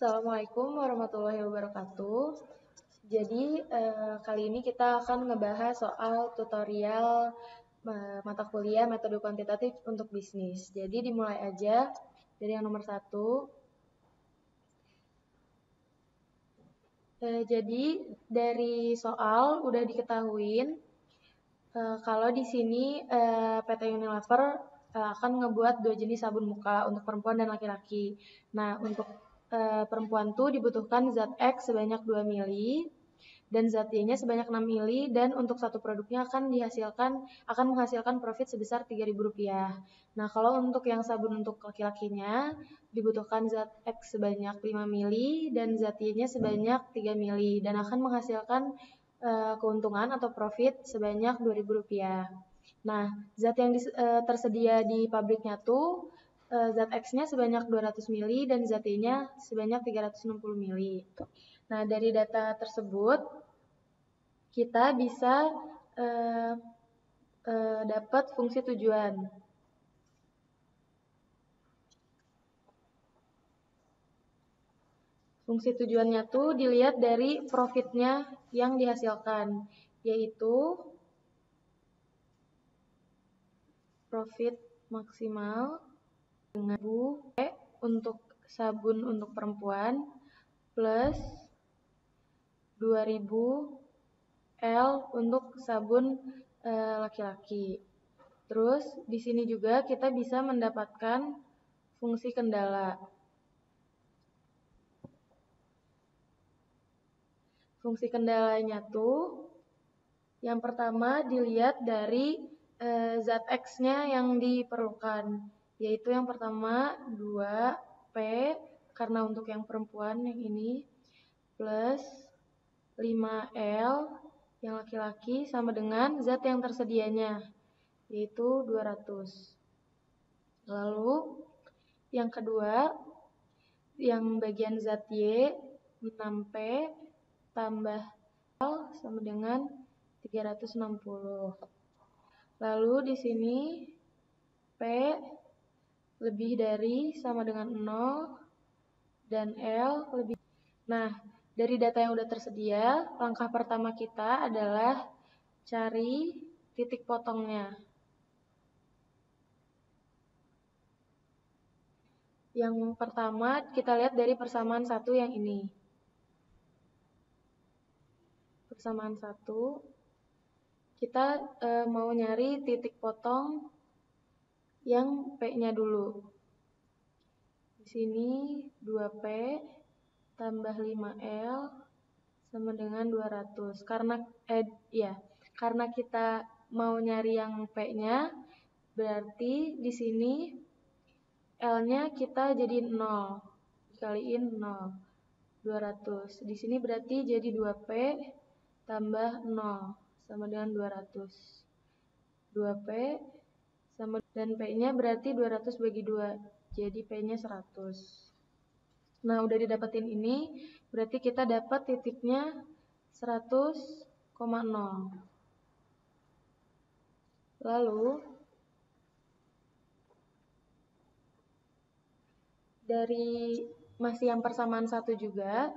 Assalamualaikum warahmatullahi wabarakatuh. Jadi kali ini kita akan ngebahas soal tutorial mata kuliah metode kuantitatif untuk bisnis. Jadi dimulai aja dari yang nomor 1. Jadi dari soal udah diketahuin kalau di sini PT Unilever akan ngebuat 2 jenis sabun muka untuk perempuan dan laki-laki. Nah, untuk perempuan tuh dibutuhkan zat X sebanyak 2 mili dan zat Y-nya sebanyak 6 mili dan untuk satu produknya akan menghasilkan profit sebesar Rp3.000. Nah, kalau untuk yang sabun untuk laki-lakinya dibutuhkan zat X sebanyak 5 mili dan zat Y-nya sebanyak 3 mili dan akan menghasilkan keuntungan atau profit sebanyak Rp2.000. Nah, zat yang tersedia di pabriknya tuh zat X-nya sebanyak 200 mili dan zat Y-nya sebanyak 360 mili. Nah, dari data tersebut kita bisa dapat fungsi tujuan. Fungsi tujuannya tuh dilihat dari profitnya yang dihasilkan, yaitu profit maksimal dengan untuk sabun untuk perempuan plus 2000 L untuk sabun laki-laki. Terus di sini juga kita bisa mendapatkan fungsi kendala. Fungsi kendalanya tuh yang pertama dilihat dari zat X-nya yang diperlukan, yaitu yang pertama 2P karena untuk yang perempuan yang ini plus 5L yang laki-laki sama dengan zat yang tersedianya, yaitu 200. Lalu yang kedua, yang bagian zat Y 6P tambah L sama dengan 360. Lalu di sini P lebih dari sama dengan 0 dan L lebih. Nah, dari data yang udah tersedia, langkah pertama kita adalah cari titik potongnya. Yang pertama kita lihat dari persamaan 1 yang ini. Persamaan 1, kita mau nyari titik potong yang P-nya dulu. Di sini 2P tambah 5L sama dengan 200. Karena kita mau nyari yang P-nya, berarti di sini L-nya kita jadi 0. Dikaliin 0. 200. Di sini berarti jadi 2P tambah 0 sama dengan 200. 2P sama dan P-nya berarti 200 bagi 2. Jadi P-nya 100. Nah, udah didapetin ini, berarti kita dapat titiknya 100,0. Lalu dari masih yang persamaan 1 juga,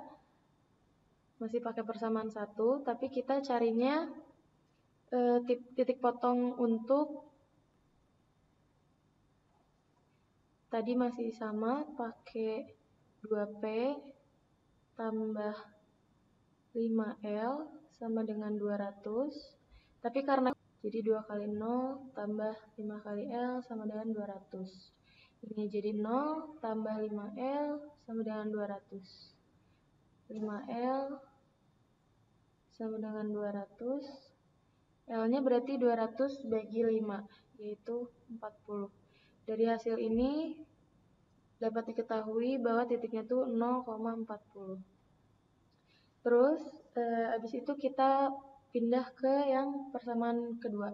masih pakai persamaan 1, tapi kita carinya titik potong untuk tadi masih sama, pakai 2P tambah 5L sama dengan 200. Tapi karena jadi 2 kali 0 tambah 5 kali L sama dengan 200. Ini jadi 0 tambah 5L sama dengan 200. 5L sama dengan 200. L-nya berarti 200 bagi 5, yaitu 40. Dari hasil ini dapat diketahui bahwa titiknya tuh 0,40. Terus habis itu kita pindah ke yang persamaan kedua.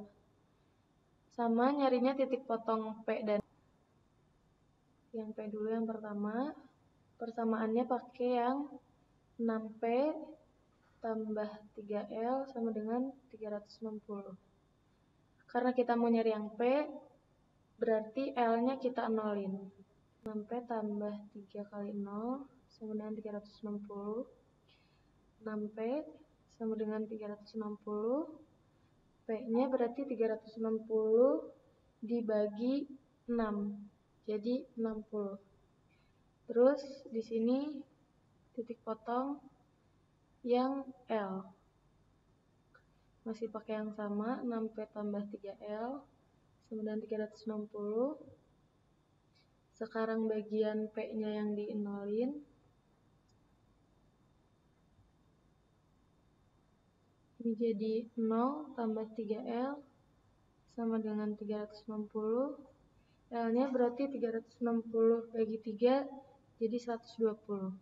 Sama nyarinya titik potong P dan yang P dulu yang pertama. Persamaannya pakai yang 6P tambah 3L sama dengan 360. Karena kita mau nyari yang P, berarti L-nya kita nolin. 6P tambah 3 kali 0 sama dengan 360. 6P sama dengan 360. P-nya berarti 360 dibagi 6. Jadi 60. Terus di sini titik potong yang L. Masih pakai yang sama, 6P tambah 3L sama dengan 360. Sekarang bagian P-nya yang dienolin. Ini jadi 0 tambah 3L sama dengan 360. L-nya berarti 360 bagi 3 jadi 120.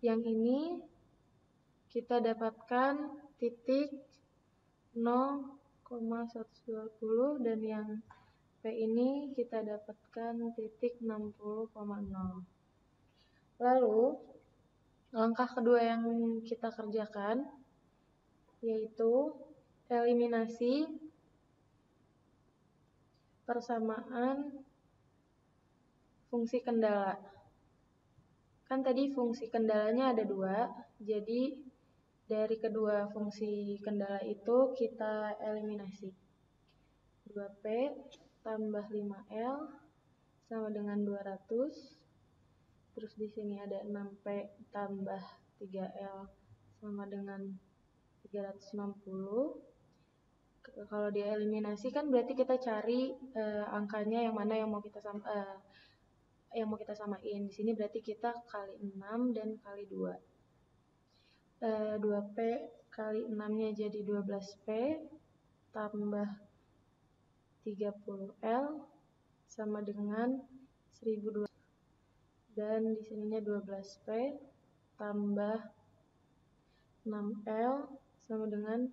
Yang ini kita dapatkan titik 0,120 dan yang P ini kita dapatkan titik 60,0. Lalu langkah kedua yang kita kerjakan yaitu eliminasi persamaan fungsi kendala. Kan tadi fungsi kendalanya ada 2, jadi dari kedua fungsi kendala itu kita eliminasi. 2P tambah 5L sama dengan 200. Terus di sini ada 6P tambah 3L sama dengan 360. Kalau dieliminasi kan berarti kita cari angkanya yang mana yang mau kita samain. Di sini berarti kita kali 6 dan kali 2. 2P kali 6-nya jadi 12P tambah 30L sama dengan 1200. Dan di sininya 12P tambah 6L sama dengan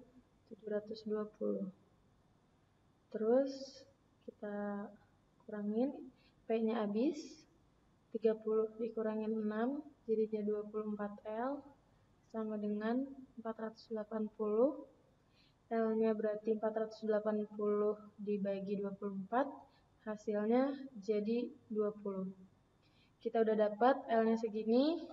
720. Terus kita kurangin, P-nya habis, 30 dikurangin 6 jadinya 24L sama dengan 480. L-nya berarti 480 dibagi 24, hasilnya jadi 20. Kita udah dapat L-nya segini,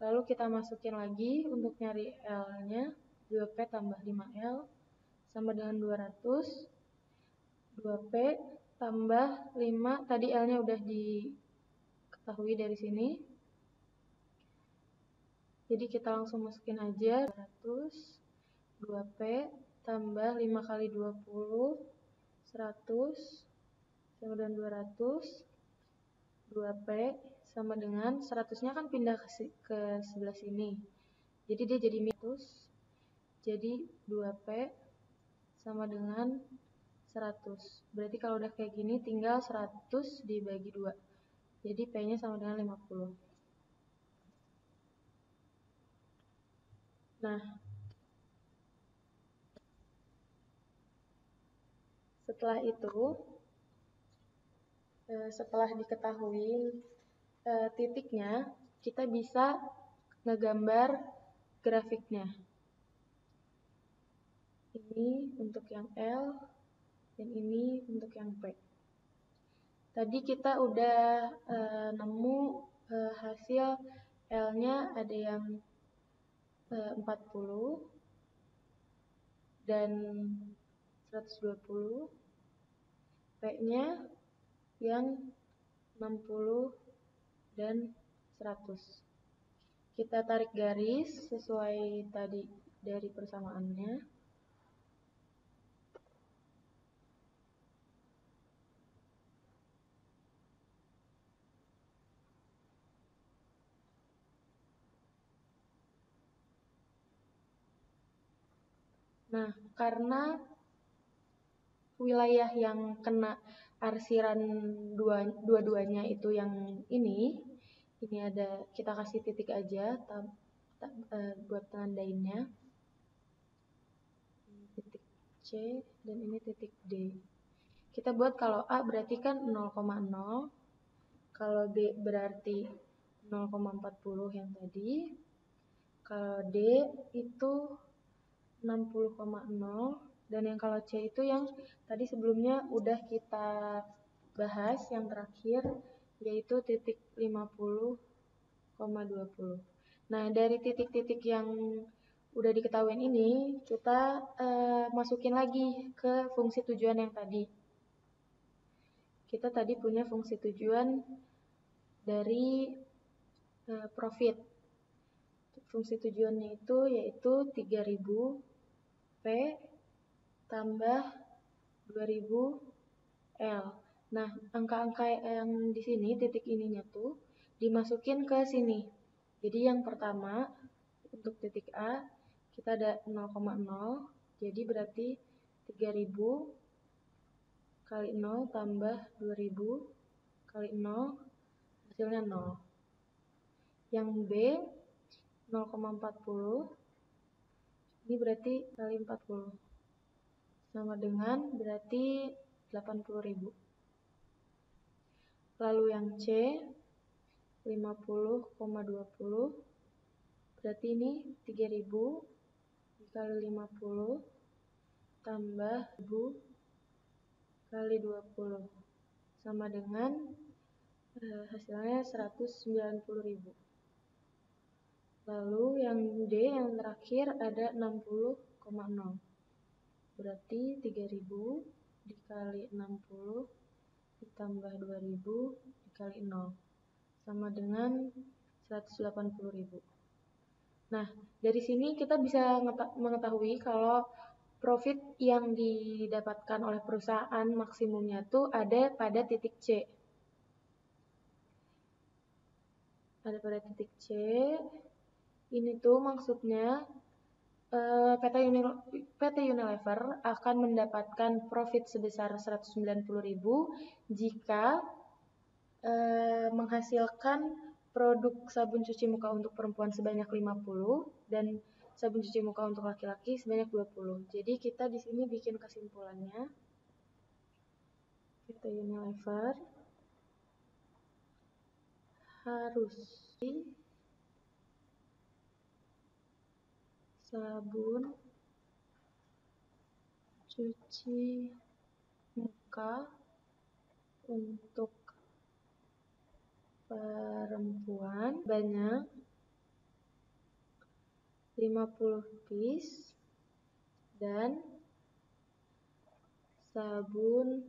lalu kita masukin lagi untuk nyari L-nya. 2P tambah 5L sama dengan 200. 2P tambah 5, tadi L-nya udah diketahui dari sini. Jadi kita langsung masukin aja 200. 2P tambah 5 kali 20, 100 sama dengan 200. 2P sama dengan 100-nya kan pindah ke sebelah sini. Jadi dia jadi minus. Jadi 2P sama dengan 100. Berarti kalau udah kayak gini tinggal 100 dibagi 2. Jadi P-nya sama dengan 50. Nah, setelah itu, setelah diketahui titiknya, kita bisa ngegambar grafiknya. Ini untuk yang L, dan ini untuk yang P. Tadi kita udah nemu hasil L-nya ada yang 40 dan 120. P-nya yang 60 dan 100. Kita tarik garis sesuai tadi dari persamaannya. Nah, karena wilayah yang kena arsiran dua-duanya itu yang ini ada, kita kasih titik aja buat nandainnya. Titik C dan ini titik D. Kita buat kalau A berarti kan 0,0, kalau B berarti 0,40 yang tadi, kalau D itu 60,0, dan yang kalau C itu yang tadi sebelumnya udah kita bahas yang terakhir, yaitu titik 50,20. Nah, dari titik-titik yang udah diketahui ini, kita masukin lagi ke fungsi tujuan yang tadi. Kita tadi punya fungsi tujuan dari profit. Fungsi tujuannya itu yaitu 3000 P tambah 2000 L. Nah, angka-angka yang di sini, titik ininya tuh dimasukin ke sini. Jadi yang pertama, untuk titik A, kita ada 0,0. Jadi berarti 3000 kali 0 tambah 2000 kali 0, hasilnya 0. Yang B, 0,40. Ini berarti kali 40. Sama dengan berarti 80.000. Lalu yang C, 50,20. Berarti ini 3000 dikali 50 tambah 1000 kali 20. Sama dengan hasilnya 190.000. Lalu yang D, yang terakhir ada 60,0. Berarti 3000 dikali 60 ditambah 2000 dikali 0. Sama dengan 180.000. Nah, dari sini kita bisa mengetahui kalau profit yang didapatkan oleh perusahaan maksimumnya tuh ada pada titik C. Ada pada titik C. Ini tuh maksudnya PT Unilever akan mendapatkan profit sebesar 190.000 jika menghasilkan produk sabun cuci muka untuk perempuan sebanyak 50 dan sabun cuci muka untuk laki-laki sebanyak 20. Jadi kita di sini bikin kesimpulannya. PT Unilever harus sabun cuci muka untuk perempuan banyak 50 piece dan sabun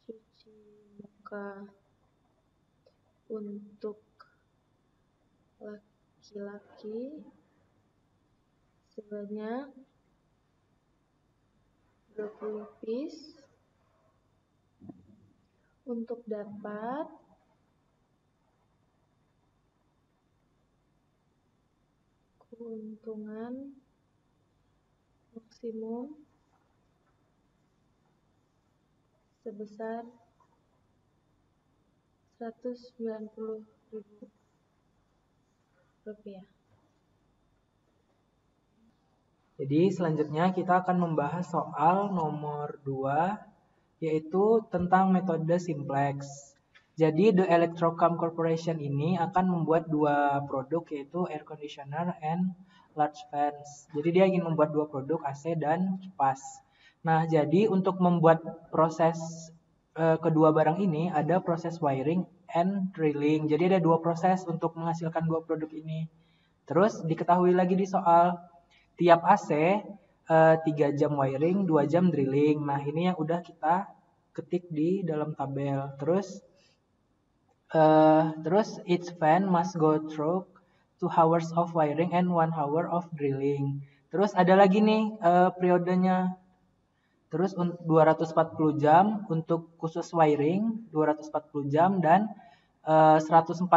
cuci muka untuk laki-laki sebanyak 20 piece untuk dapat keuntungan maksimum sebesar 190.000 rupiah. Jadi selanjutnya kita akan membahas soal nomor 2, yaitu tentang metode simplex. Jadi The Electrocam Corporation ini akan membuat dua produk, yaitu air conditioner and large fans. Jadi dia ingin membuat dua produk AC dan kipas. Nah, jadi untuk membuat proses kedua barang ini ada proses wiring and drilling. Jadi ada dua proses untuk menghasilkan dua produk ini. Terus diketahui lagi di soal tiap AC 3 jam wiring, 2 jam drilling. Nah, ini yang udah kita ketik di dalam tabel. Terus each fan must go through 2 hours of wiring and 1 hour of drilling. Terus ada lagi nih periodenya. Terus 240 jam untuk khusus wiring, 240 jam dan 140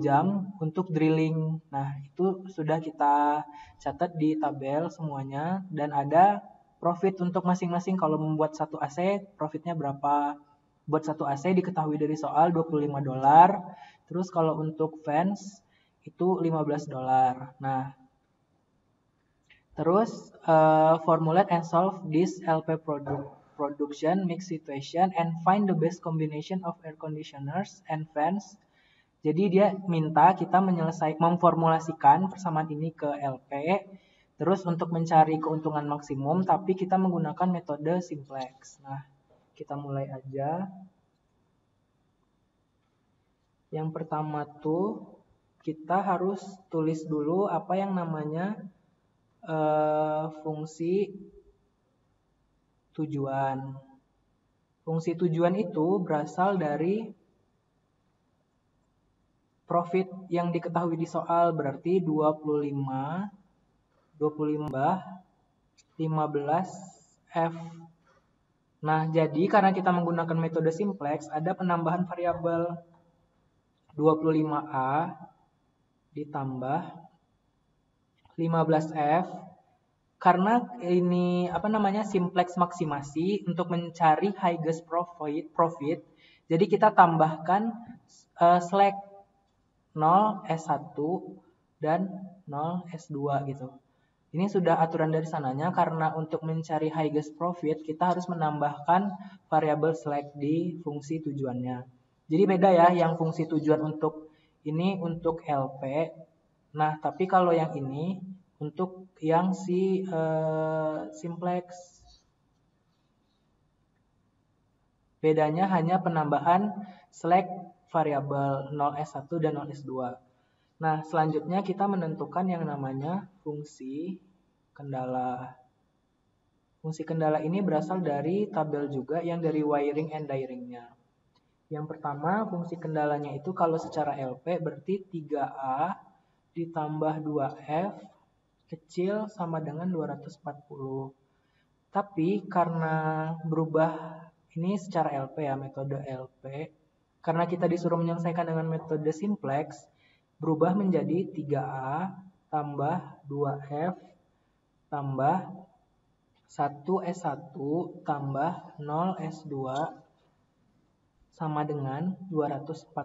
jam untuk drilling. Nah, itu sudah kita catat di tabel semuanya dan ada profit untuk masing-masing. Kalau membuat satu AC, profitnya berapa? Buat satu AC diketahui dari soal $25. Terus kalau untuk fans itu $15. Nah, terus formulate and solve this LP production mix situation and find the best combination of air conditioners and fans. Jadi dia minta kita memformulasikan persamaan ini ke LP, terus untuk mencari keuntungan maksimum, tapi kita menggunakan metode simplex. Nah, kita mulai aja. Yang pertama tuh kita harus tulis dulu apa yang namanya fungsi tujuan. Fungsi tujuan itu berasal dari profit yang diketahui di soal, berarti 25 tambah 15F. Nah, jadi karena kita menggunakan metode simplex, ada penambahan variabel 25A ditambah 15F. Karena ini simplex maksimasi untuk mencari highest profit. Jadi kita tambahkan slack 0 S1 dan 0 S2 gitu. Ini sudah aturan dari sananya, karena untuk mencari highest profit kita harus menambahkan variabel slack di fungsi tujuannya. Jadi beda ya, yang fungsi tujuan untuk ini untuk LP. Nah, tapi kalau yang ini untuk yang simplex. Bedanya hanya penambahan slack variabel 0S1 dan 0S2. Nah, selanjutnya kita menentukan yang namanya fungsi kendala. Fungsi kendala ini berasal dari tabel juga yang dari wiring and diring-nya. Yang pertama, fungsi kendalanya itu kalau secara LP berarti 3A ditambah 2F kecil sama dengan 240. Tapi karena berubah ini secara LP ya, metode LP. Karena kita disuruh menyelesaikan dengan metode simplex, berubah menjadi 3A tambah 2F tambah 1S1 tambah 0S2 sama dengan 240.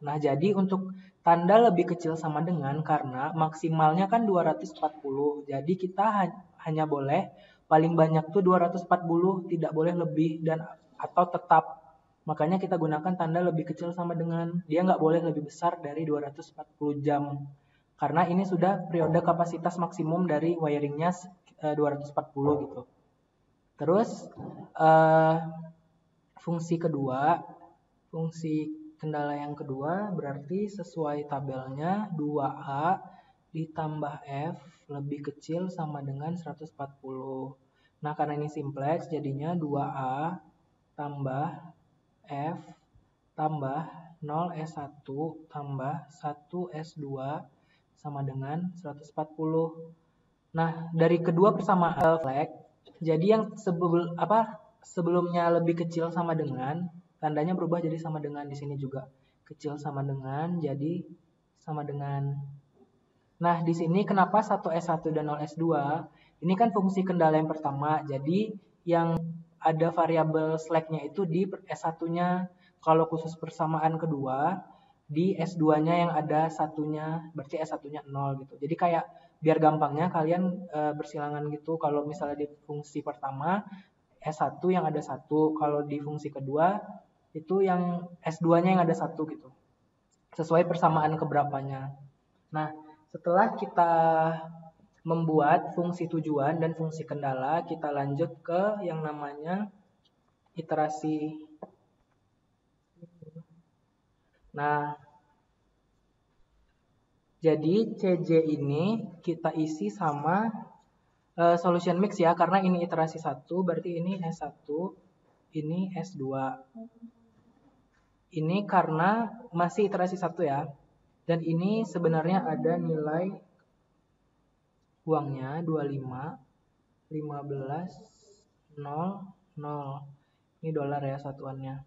Nah, jadi untuk tanda lebih kecil sama dengan, karena maksimalnya kan 240. Jadi kita hanya boleh paling banyak tuh 240, tidak boleh lebih dan atau tetap. Makanya kita gunakan tanda lebih kecil sama dengan. Dia nggak boleh lebih besar dari 240 jam. Karena ini sudah periode kapasitas maksimum dari wiringnya 240 gitu. Terus fungsi kendala yang kedua berarti sesuai tabelnya 2A ditambah F lebih kecil sama dengan 140. Nah, karena ini simplex jadinya 2A tambah F tambah 0S1 tambah 1S2 sama dengan 140. Nah, dari kedua persamaan flag, jadi yang sebelumnya lebih kecil sama dengan, tandanya berubah jadi sama dengan. Di sini juga kecil sama dengan, jadi sama dengan. Nah, di sini kenapa 1S1 dan 0S2? Ini kan fungsi kendala yang pertama, jadi yang ada variabel slack-nya itu di S1-nya. Kalau khusus persamaan kedua, di S2-nya yang ada satunya, berarti S1-nya 0 gitu. Jadi kayak biar gampangnya kalian bersilangan gitu. Kalau misalnya di fungsi pertama S1 yang ada 1, kalau di fungsi kedua itu yang S2-nya yang ada 1 gitu. Sesuai persamaan keberapanya. Nah, setelah kita membuat fungsi tujuan dan fungsi kendala, kita lanjut ke yang namanya iterasi. Nah, jadi CJ ini kita isi sama solution mix ya, karena ini iterasi 1, berarti ini S1, ini S2. Ini karena masih iterasi 1 ya. Dan ini sebenarnya ada nilai uangnya 25, 15, 0, 0. Ini dolar ya satuannya.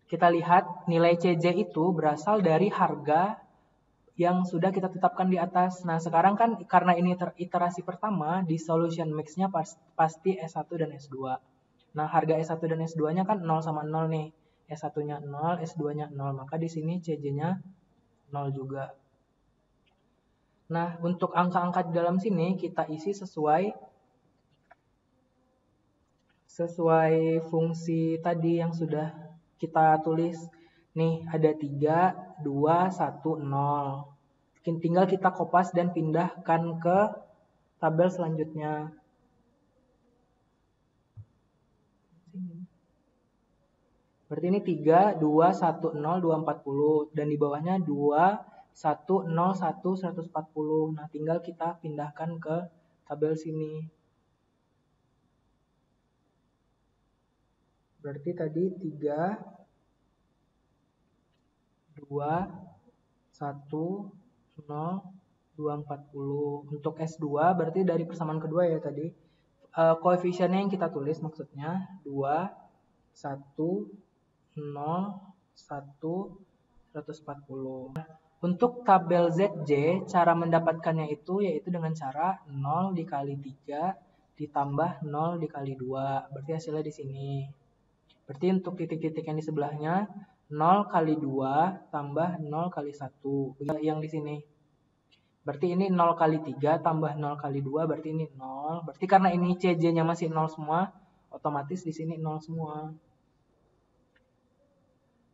Kita lihat nilai CJ itu berasal dari harga yang sudah kita tetapkan di atas. Nah, sekarang kan karena ini iterasi pertama, di solution mix-nya pasti S1 dan S2. Nah, harga S1 dan S2-nya kan 0 sama 0 nih. S1-nya 0, S2-nya 0. Maka di sini CJ-nya 0 juga. Nah, untuk angka-angka di dalam sini kita isi sesuai fungsi tadi yang sudah kita tulis. Nih, ada 3, 2, 1, 0. Tinggal kita kopas dan pindahkan ke tabel selanjutnya. Berarti ini 3, 2, 1, 0, 2, 40. Dan di bawahnya 2, 1, 0, 1, 140. Nah, tinggal kita pindahkan ke tabel sini. Berarti tadi 3, 2, 1, 0, 2, 40. Untuk S2 berarti dari persamaan kedua ya tadi. Koefisiennya yang kita tulis maksudnya 2, 1, 0, 1, 140. Untuk tabel ZJ, cara mendapatkannya itu yaitu dengan cara 0 dikali 3 ditambah 0 dikali 2. Berarti hasilnya di sini. Berarti untuk titik-titik yang di sebelahnya 0 kali 2 tambah 0 kali 1. Yang di sini. Berarti ini 0 kali 3 tambah 0 kali 2 berarti ini 0. Berarti karena ini CJ-nya masih 0 semua, otomatis di sini 0 semua.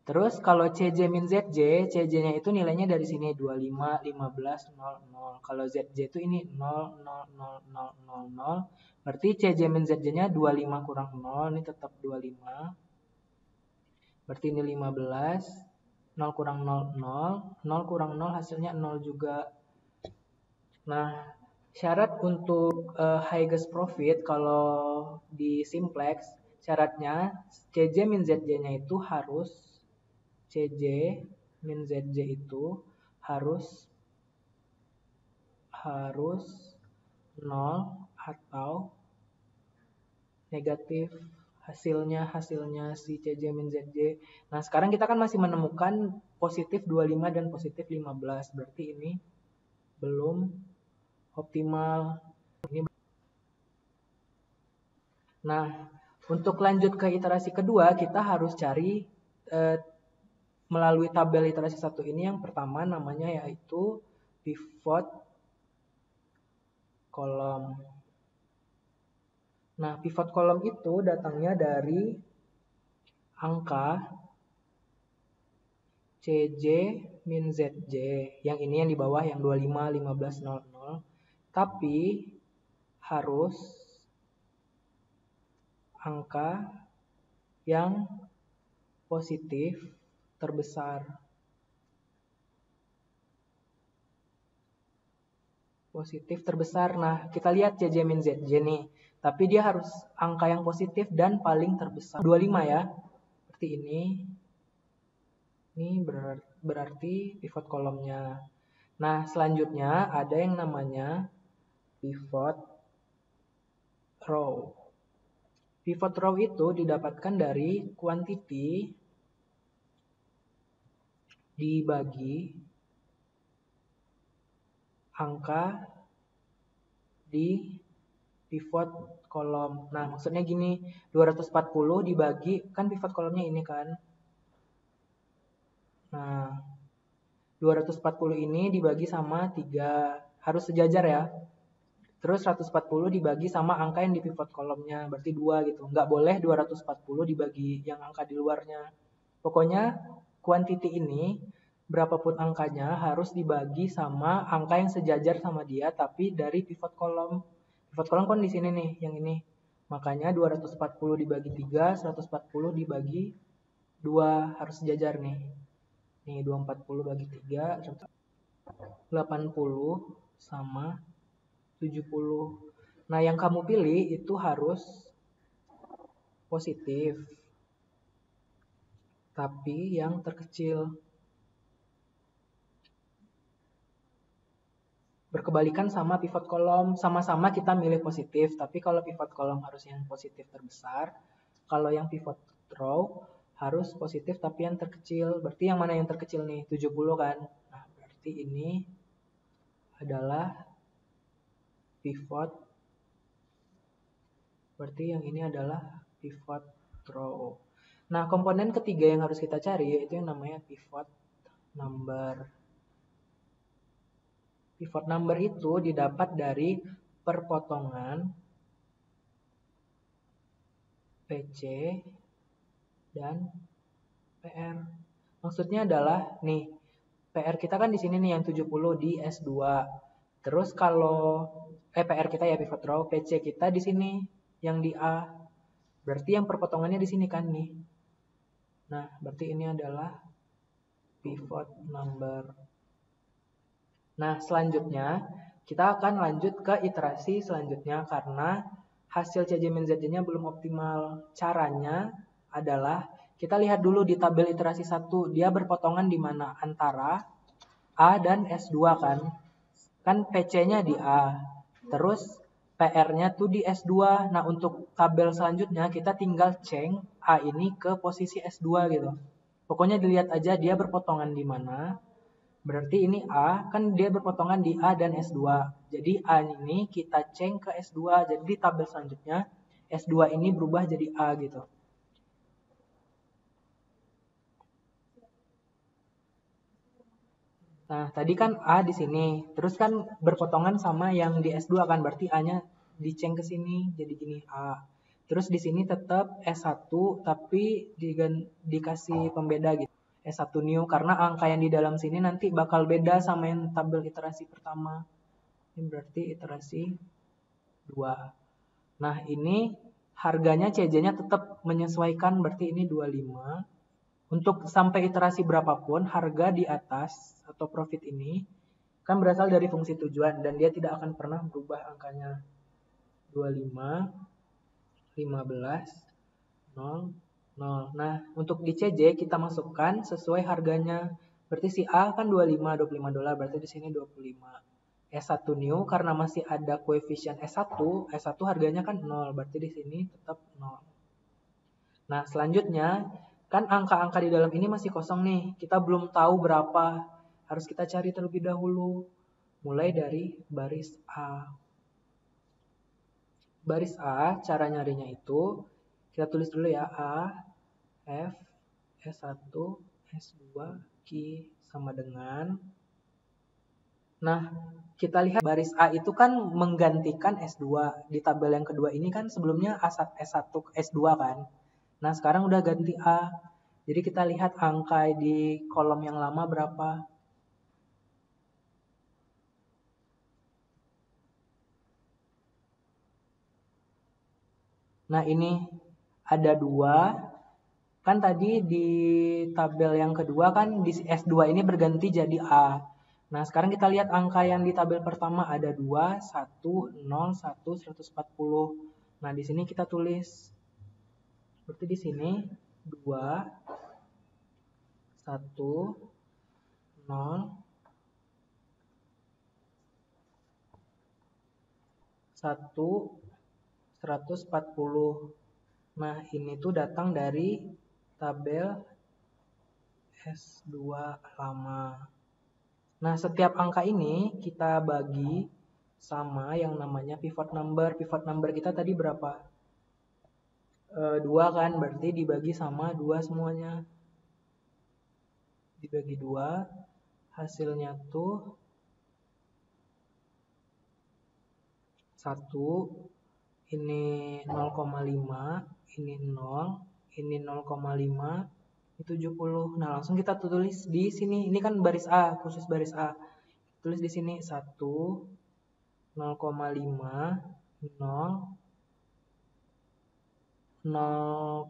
Terus kalau CJ min ZJ, CJ-nya itu nilainya dari sini 25, 15, 0, 0. Kalau ZJ itu ini 0, 0, 0, 0, 0, 0. Berarti CJ min ZJ-nya 25 kurang 0, ini tetap 25. Berarti ini 15, 0 kurang 0, 0. 0 kurang 0 hasilnya 0 juga. Nah, syarat untuk highest profit kalau di simplex, syaratnya CJ min ZJ-nya itu harus CJ min ZJ itu harus 0 atau negatif hasilnya si CJ min ZJ. Nah, sekarang kita kan masih menemukan positif 25 dan positif 15. Berarti ini belum optimal. Nah, untuk lanjut ke iterasi kedua, kita harus cari melalui tabel iterasi 1 ini yang pertama namanya yaitu pivot kolom. Nah, pivot kolom itu datangnya dari angka CJ min ZJ. Yang ini yang di bawah yang 25, 15, 00. Tapi harus angka yang positif terbesar. Positif terbesar. Nah, kita lihat CJ min ZJ nih. Tapi dia harus angka yang positif dan paling terbesar. 25 ya. Seperti ini. Ini berarti pivot kolomnya. Nah, selanjutnya ada yang namanya pivot row. Pivot row itu didapatkan dari quantity dibagi angka di pivot kolom. Nah, maksudnya gini, 240 dibagi, kan pivot kolomnya ini kan. Nah, 240 ini dibagi sama 3, harus sejajar ya. Terus 140 dibagi sama angka yang di pivot kolomnya, berarti 2 gitu. Nggak boleh 240 dibagi yang angka di luarnya. Pokoknya quantity ini, berapapun angkanya harus dibagi sama angka yang sejajar sama dia, tapi dari pivot kolom. Pivot kolom kan di sini nih, yang ini. Makanya 240 dibagi 3, 140 dibagi 2, harus sejajar nih. Nih, 240 bagi 3, 80 sama 70. Nah, yang kamu pilih itu harus positif. Tapi yang terkecil. Berkebalikan sama pivot kolom, sama-sama kita milih positif, tapi kalau pivot kolom harus yang positif terbesar, kalau yang pivot row harus positif tapi yang terkecil. Berarti yang mana yang terkecil nih? 70 kan? Nah, berarti ini adalah pivot. Berarti yang ini adalah pivot row. Nah, komponen ketiga yang harus kita cari yaitu yang namanya pivot number. Pivot number itu didapat dari perpotongan PC dan PR. Maksudnya adalah nih, PR kita kan di sini nih yang 70 di S2. Terus kalau PR kita ya pivot row, PC kita di sini yang di A. Berarti yang perpotongannya di sini kan nih. Nah, berarti ini adalah pivot number. Nah, selanjutnya kita akan lanjut ke iterasi selanjutnya karena hasil CJ-MNZ-nya belum optimal. Caranya adalah kita lihat dulu di tabel iterasi 1, dia berpotongan di mana antara A dan S2 kan. Kan PC-nya di A. Terus PR-nya tuh di S2. Nah, untuk tabel selanjutnya kita tinggal ceng A ini ke posisi S2 gitu. Pokoknya dilihat aja dia berpotongan di mana. Berarti ini A, kan dia berpotongan di A dan S2. Jadi A ini kita ceng ke S2. Jadi di tabel selanjutnya S2 ini berubah jadi A gitu. Nah, tadi kan A di sini. Terus kan berpotongan sama yang di S2 kan. Berarti A-nya diceng ke sini jadi gini A. Terus di sini tetap S1 tapi dikasih pembeda gitu. S1 new karena angka yang di dalam sini nanti bakal beda sama yang tabel iterasi pertama. Ini berarti iterasi 2. Nah, ini harganya CJ-nya tetap menyesuaikan berarti ini 25. Untuk sampai iterasi berapapun, harga di atas atau profit ini kan berasal dari fungsi tujuan dan dia tidak akan pernah berubah angkanya. 25, 15, 0, 0. Nah, untuk di CJ kita masukkan sesuai harganya. Berarti si A kan 25 dolar, berarti di sini 25. S1 new karena masih ada koefisien S1 harganya kan 0, berarti di sini tetap 0. Nah, selanjutnya kan angka-angka di dalam ini masih kosong nih. Kita belum tahu berapa. Harus kita cari terlebih dahulu. Mulai dari baris A. Baris A, cara nyarinya itu kita tulis dulu ya A, F, S1, S2, Q sama dengan. Nah, kita lihat baris A itu kan menggantikan S2. Di tabel yang kedua ini kan sebelumnya S1, S2 kan. Nah, sekarang udah ganti A. Jadi kita lihat angka di kolom yang lama berapa. Nah, ini ada 2. Kan tadi di tabel yang kedua kan di S2 ini berganti jadi A. Nah, sekarang kita lihat angka yang di tabel pertama ada 2, 1, 0, 1, 140. Nah, di sini kita tulis. Seperti di sini 2, 1, 0, 1, 140. Nah, ini tuh datang dari tabel S2 lama. Nah, setiap angka ini kita bagi sama yang namanya pivot number. Pivot number kita tadi berapa? 2 kan, berarti dibagi sama 2 semuanya. Dibagi 2, hasilnya tuh 1, ini 0,5, ini 0, ini 0,5, ini 70. Nah, langsung kita tulis di sini. Ini kan baris A, khusus baris A. Tulis di sini 1, 0,5, 0, 0,5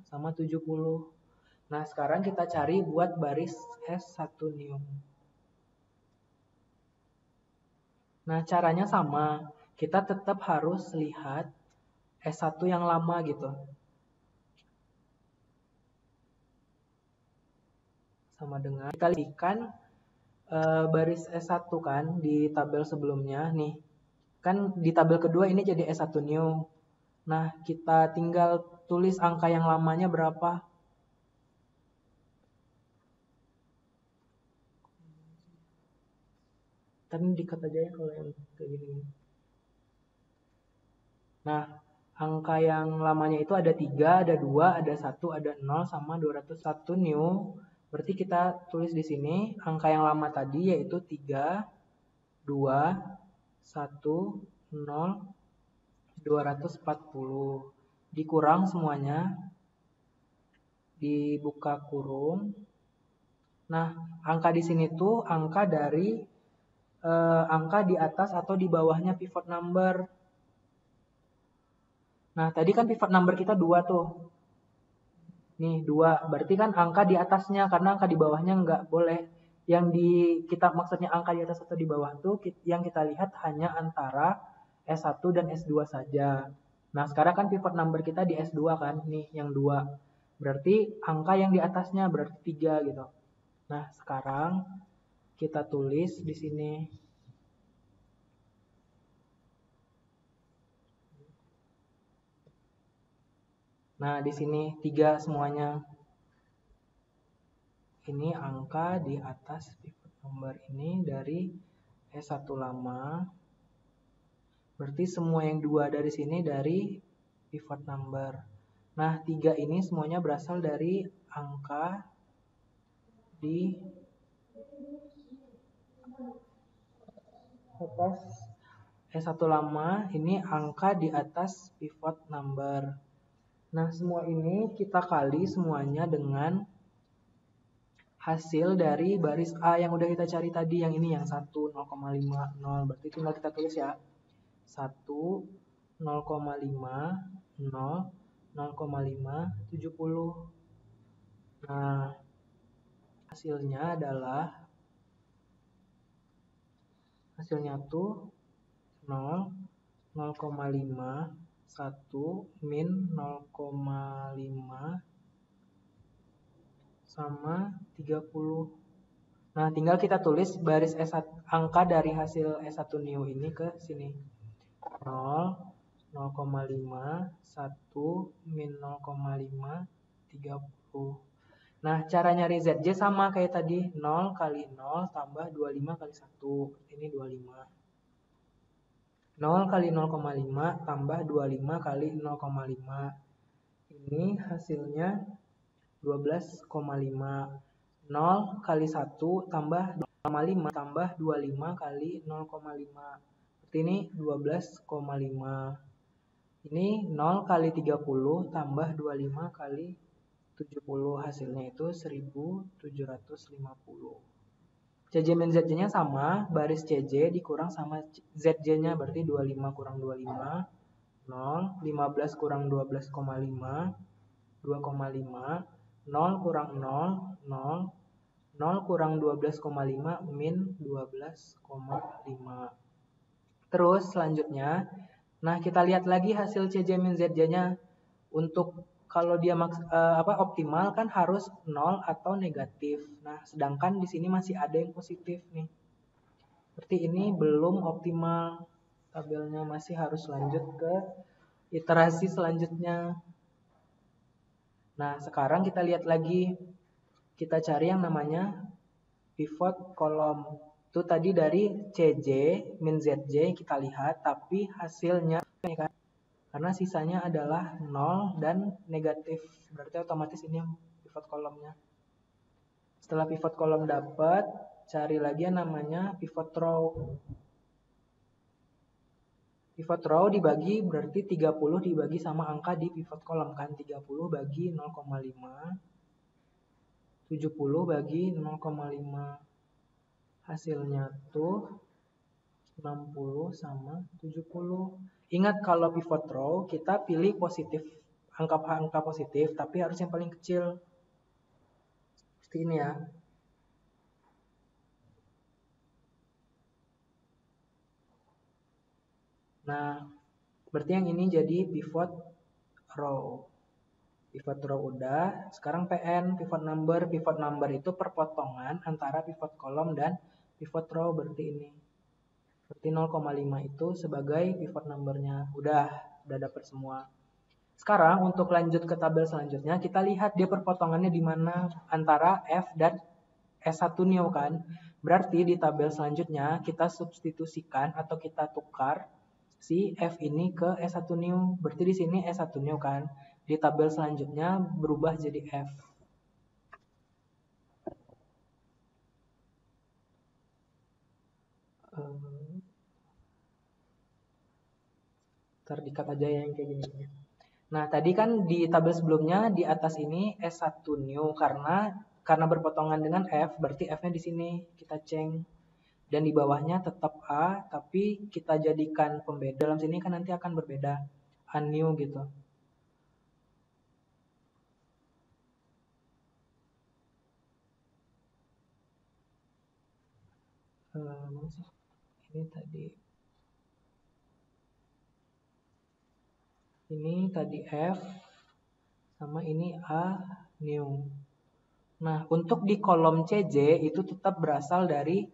sama 70. Nah, sekarang kita cari buat baris S1 new. Nah, caranya sama. Kita tetap harus lihat S1 yang lama gitu. Sama dengan kita lihatkan baris S1 kan di tabel sebelumnya nih. Kan di tabel kedua ini jadi S1 new. Nah, kita tinggal tulis angka yang lamanya berapa. Tadi dikat aja ya kalau yang kayak gini. Nah, angka yang lamanya itu ada 3, ada 2, ada 1, ada 0, sama 201 new. Berarti kita tulis di sini angka yang lama tadi yaitu 3, 2, 1, 0, 240. Dikurang semuanya. Dibuka kurung. Nah, angka di sini tuh angka dari angka di atas atau di bawahnya pivot number. Nah, tadi kan pivot number kita 2 tuh. Nih, 2. Berarti kan angka di atasnya, karena angka di bawahnya nggak boleh. Yang kita maksudnya angka di atas atau di bawah tuh, yang kita lihat hanya antara S1 dan S2 saja. Nah, sekarang kan pivot number kita di S2 kan, nih yang 2. Berarti angka yang di atasnya berarti 3 gitu. Nah, sekarang kita tulis di sini. Nah, di sini 3 semuanya. Ini angka di atas pivot number ini dari S1 lama. Berarti semua yang 2 dari sini dari pivot number. Nah, 3 ini semuanya berasal dari angka di atas S1 lama. Ini angka di atas pivot number. Nah, semua ini kita kali semuanya dengan hasil dari baris A yang udah kita cari tadi. Yang ini yang 1, 0,50. Berarti tinggal kita tulis ya. 1, 0,5, 0, 0,5, 70. Nah, hasilnya tuh 0, 0,5, 1, min 0,5, sama 30. Nah, tinggal kita tulis baris S1, angka dari hasil S1 new ini ke sini. 0, 0,5, 1, min 0,5, 30. Nah, cara nyari ZJ sama kayak tadi. 0 kali 0 tambah 25 kali 1. Ini 25. 0 kali 0,5 tambah 25 kali 0,5. Ini hasilnya 12,5. 0 kali 1 tambah 0,5 tambah 25 kali 0,5. Berarti ini 12,5. Ini 0 kali 30 tambah 25 kali 70. Hasilnya itu 1750. CJ min ZJ-nya sama, baris CJ dikurang sama ZJ-nya, berarti 25 kurang 25, 0, 15 kurang 12,5, 2,5, 0 kurang 0, 0, 0 kurang 12,5 min 12,5. Terus selanjutnya, nah kita lihat lagi hasil CJ min ZJ-nya. Untuk kalau dia optimal kan harus 0 atau negatif. Nah, sedangkan di sini masih ada yang positif nih. Berarti ini belum optimal. Tabelnya masih harus lanjut ke iterasi selanjutnya. Nah, sekarang kita lihat lagi. Kita cari yang namanya pivot kolom. Itu tadi dari CJ min ZJ kita lihat, tapi hasilnya kan, karena sisanya adalah 0 dan negatif. Berarti otomatis ini yang pivot kolomnya. Setelah pivot kolom dapat, cari lagi yang namanya pivot row. Pivot row dibagi berarti 30 dibagi sama angka di pivot kolom kan. 30 bagi 0,5. 70 bagi 0,5. Hasilnya tuh 60 sama 70. Ingat kalau pivot row kita pilih positif, angka positif, tapi harus yang paling kecil. Seperti ini ya. Nah, berarti yang ini jadi pivot row. Pivot row udah. Sekarang PN, pivot number. Pivot number itu perpotongan antara pivot kolom dan pivot row, berarti ini. Berarti 0,5 itu sebagai pivot numbernya. Udah dapat semua. Sekarang untuk lanjut ke tabel selanjutnya, kita lihat dia perpotongannya di mana antara F dan S1 new kan. Berarti di tabel selanjutnya kita substitusikan atau kita tukar si F ini ke S1 new. Berarti di sini S1 new kan. Di tabel selanjutnya berubah jadi F. Terdikat aja yang kayak gini. Nah, tadi kan di tabel sebelumnya di atas ini S1 new karena berpotongan dengan F, berarti F-nya di sini kita ceng. Dan di bawahnya tetap A, tapi kita jadikan pembeda. Dalam sini kan nanti akan berbeda. unnew gitu. Ini tadi F sama ini A new. Nah, untuk di kolom CJ itu tetap berasal dari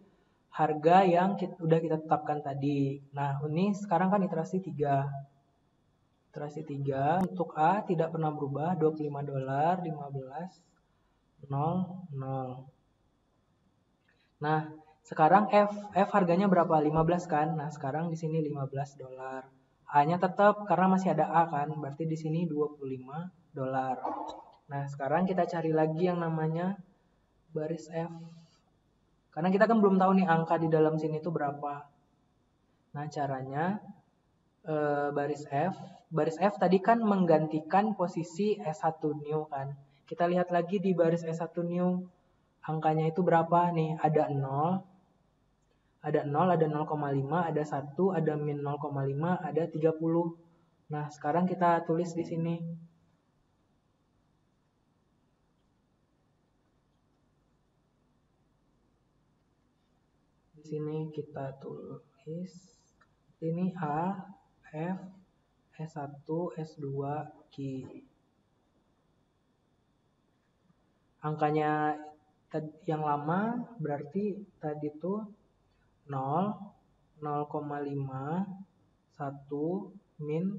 harga yang udah kita tetapkan tadi. Nah, ini sekarang kan iterasi 3. Iterasi 3 untuk A tidak pernah berubah, $25, 15, 0, 0. Nah, sekarang F harganya berapa? 15 kan? Nah, sekarang di sini $15. A-nya tetap karena masih ada A kan, berarti di sini $25. Nah, sekarang kita cari lagi yang namanya baris F. Karena kita kan belum tahu nih angka di dalam sini itu berapa. Nah, caranya baris F tadi kan menggantikan posisi S1 new kan. Kita lihat lagi di baris S1 new angkanya itu berapa nih? Ada 0, ada 0,5, ada 1, ada min 0,5, ada 30. Nah, sekarang kita tulis di sini. Di sini kita tulis ini A, F, S1, S2, Q. Angkanya yang lama berarti tadi tuh 0, 0,5, 1, min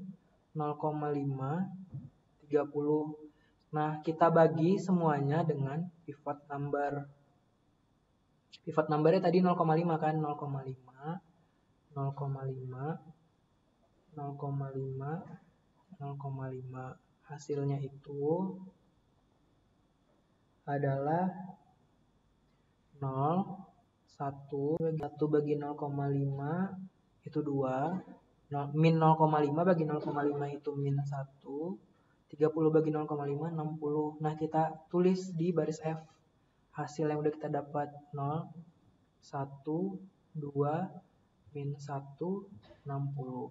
0,5, 30. Nah, kita bagi semuanya dengan pivot number. Pivot numbernya tadi 0,5 kan, 0,5, 0,5, 0,5, 0,5. Hasilnya itu adalah 0, 1 bagi 0,5 itu 2, min 0,5 bagi 0,5 itu min 1, 30 bagi 0,5, 60. Nah, kita tulis di baris F hasil yang udah kita dapat 0, 1, 2, min 1, 60.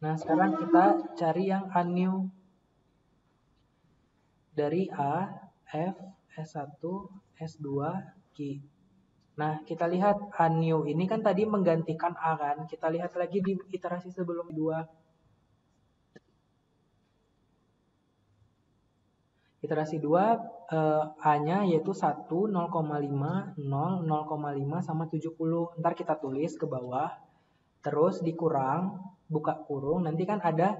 Nah, sekarang kita cari yang unnew. Dari A, F, S1, S2, Q. Nah, kita lihat unnew ini kan tadi menggantikan A kan. Kita lihat lagi di iterasi sebelum 2. Iterasi 2 A-nya yaitu 1, 0,5, 0, 0,5 sama 70. Ntar kita tulis ke bawah. Terus dikurang, buka kurung, nanti kan ada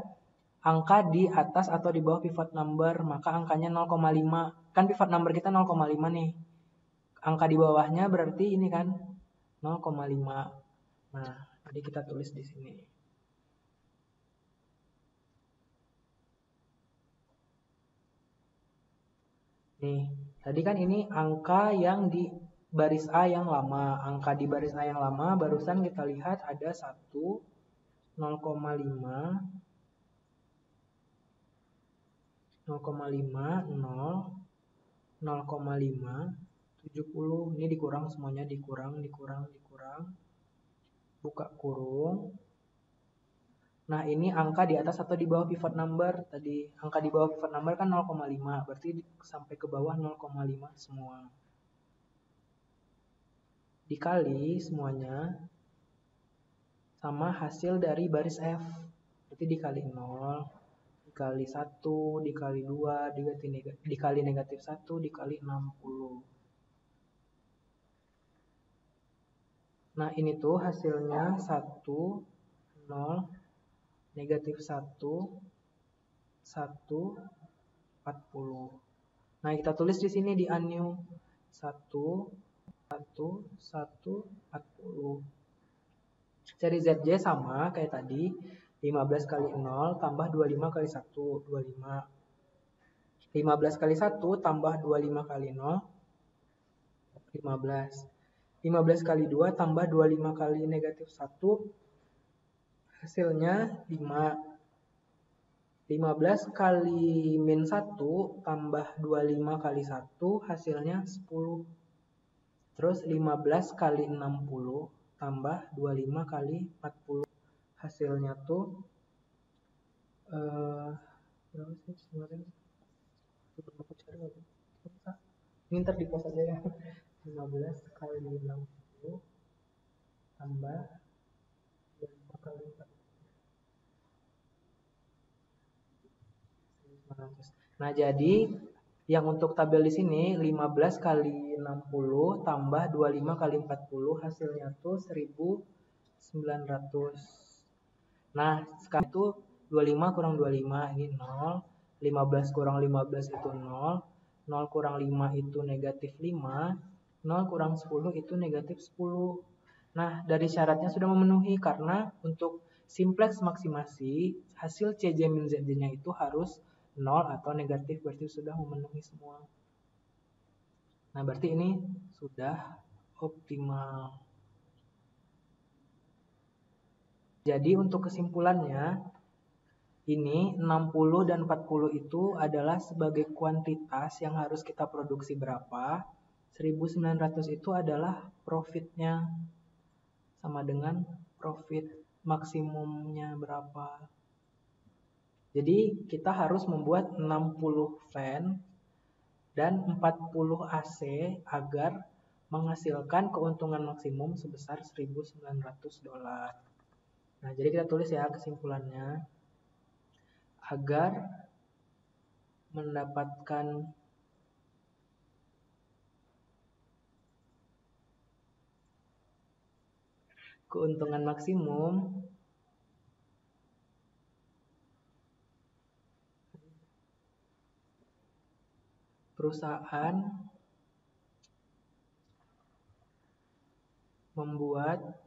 angka di atas atau di bawah pivot number, maka angkanya 0,5. Kan pivot number kita 0,5 nih. Angka di bawahnya berarti ini kan 0,5. Nah, jadi kita tulis di sini. Nih, tadi kan ini angka yang di baris A yang lama. Angka di baris A yang lama barusan kita lihat ada 1, 0,5, 0,5, 0, 0,5, 70. Ini dikurang semuanya, dikurang. Buka kurung. Nah, ini angka di atas atau di bawah pivot number tadi. Angka di bawah pivot number kan 0,5, berarti sampai ke bawah 0,5 semua. Dikali semuanya sama hasil dari baris F. Berarti dikali 0, dikali 1, dikali 2, dikali negatif 1, dikali 60. Nah, ini tuh hasilnya 1, 0, negatif 1, 1, 40. Nah, kita tulis di sini di unnew 1, 1, 1, 40. Cari ZJ sama kayak tadi. 15 kali 0 tambah 25 kali 1, 25. 15 kali 1 tambah 25 kali 0, 15. 15 kali 2 tambah 25 kali negatif 1, hasilnya 5. 15 kali min 1 tambah 25 kali 1, hasilnya 10. Terus 15 kali 60 tambah 25 kali 40, hasilnya tuh berapa sih kemarin? Aku cari lagi. Ini ntar di pos aja ya. 15 kali 60 tambah 25 kali 4. Nah, jadi yang untuk tabel di sini 15 kali 60 tambah 25 kali 40 hasilnya tuh 1900. Nah, sekarang itu 25 kurang 25 ini 0, 15 kurang 15 itu 0, 0 kurang 5 itu negatif 5, 0 kurang 10 itu negatif 10. Nah, dari syaratnya sudah memenuhi karena untuk simplex maksimasi hasil CJ min ZJ-nya itu harus 0 atau negatif, berarti sudah memenuhi semua. Nah, berarti ini sudah optimal. Jadi untuk kesimpulannya, ini 60 dan 40 itu adalah sebagai kuantitas yang harus kita produksi berapa. 1900 itu adalah profitnya, sama dengan profit maksimumnya berapa. Jadi kita harus membuat 60 fan dan 40 AC agar menghasilkan keuntungan maksimum sebesar $1.900. Nah, jadi kita tulis ya kesimpulannya. Agar mendapatkan keuntungan maksimum, perusahaan membuat